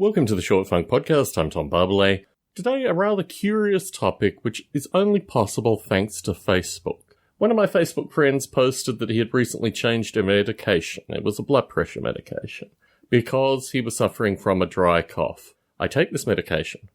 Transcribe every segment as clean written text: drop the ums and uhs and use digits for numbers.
Welcome to the Short Funk Podcast. I'm Tom Barbalet. Today, a rather curious topic which is only possible thanks to Facebook. One of my Facebook friends posted that he had recently changed a medication. It was a blood pressure medication because he was suffering from a dry cough. I take this medication.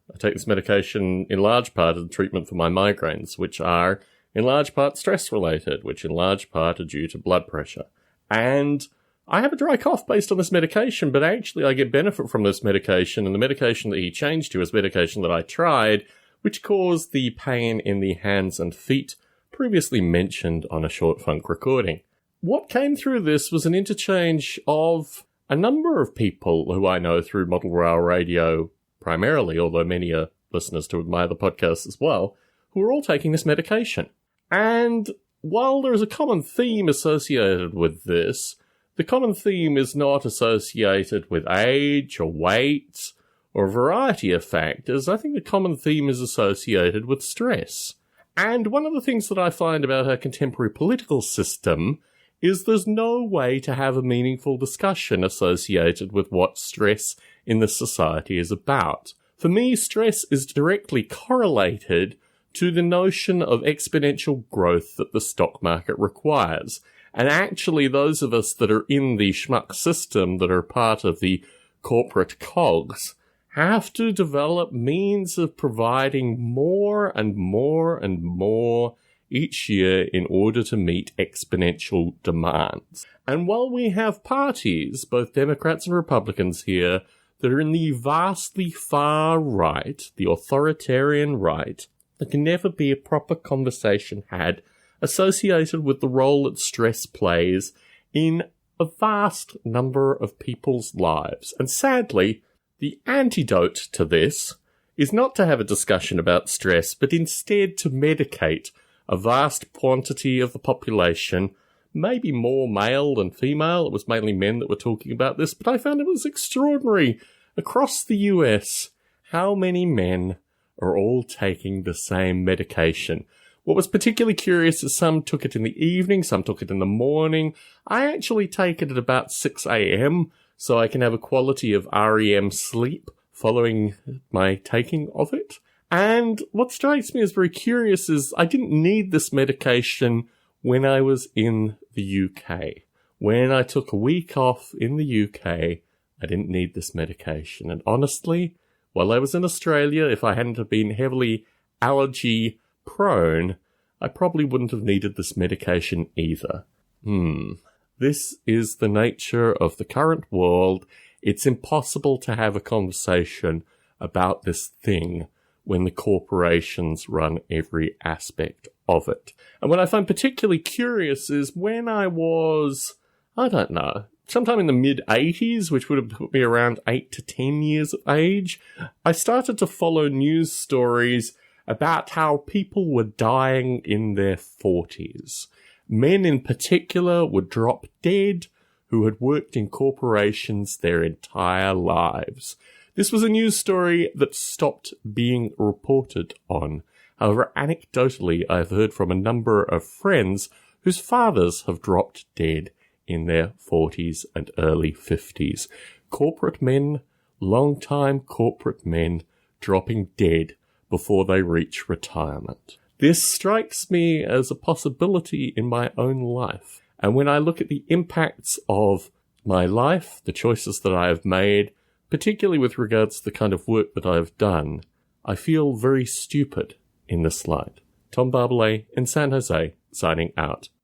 In large part as treatment for my migraines, which are in large part stress-related, which in large part are due to blood pressure. And I have a dry cough based on this medication, but actually I get benefit from this medication, and the medication that he changed to is medication that I tried, which caused the pain in the hands and feet previously mentioned on a Short Funk recording. What came through this was an interchange of a number of people who I know through Model Rail Radio primarily, although many are listeners to my other podcasts as well, who are all taking this medication. And while there is a common theme associated with this, the common theme is not associated with age or weight or a variety of factors. I think the common theme is associated with stress. And one of the things that I find about our contemporary political system is there's no way to have a meaningful discussion associated with what stress in this society is about. For me, stress is directly correlated to the notion of exponential growth that the stock market requires. And actually, those of us that are in the schmuck system, that are part of the corporate cogs, have to develop means of providing more and more and more each year in order to meet exponential demands. And while we have parties, both Democrats and Republicans here, that are in the vastly far right, the authoritarian right, there can never be a proper conversation had associated with the role that stress plays in a vast number of people's lives. And sadly, the antidote to this is not to have a discussion about stress, but instead to medicate a vast quantity of the population, maybe more male than female. It was mainly men that were talking about this, but I found it was extraordinary. Across the US, how many men are all taking the same medication? What was particularly curious is some took it in the evening, some took it in the morning. I actually take it at about 6 a.m., so I can have a quality of REM sleep following my taking of it. And what strikes me as very curious is I didn't need this medication when I was in the UK. When I took a week off in the UK, I didn't need this medication. And honestly, while I was in Australia, if I hadn't have been heavily allergy prone, I probably wouldn't have needed this medication either. This is the nature of the current world. It's impossible to have a conversation about this thing when the corporations run every aspect of it. And what I find particularly curious is when I was, sometime in the mid-80s, which would have put me around 8 to 10 years of age, I started to follow news stories about how people were dying in their 40s. Men in particular would drop dead who had worked in corporations their entire lives. This was a news story that stopped being reported on. However, anecdotally, I've heard from a number of friends whose fathers have dropped dead in their 40s and early 50s. Corporate men, long-time corporate men, dropping dead before they reach retirement. This strikes me as a possibility in my own life. And when I look at the impacts of my life, the choices that I have made, particularly with regards to the kind of work that I have done, I feel very stupid in this light. Tom Barbalet in San Jose, signing out.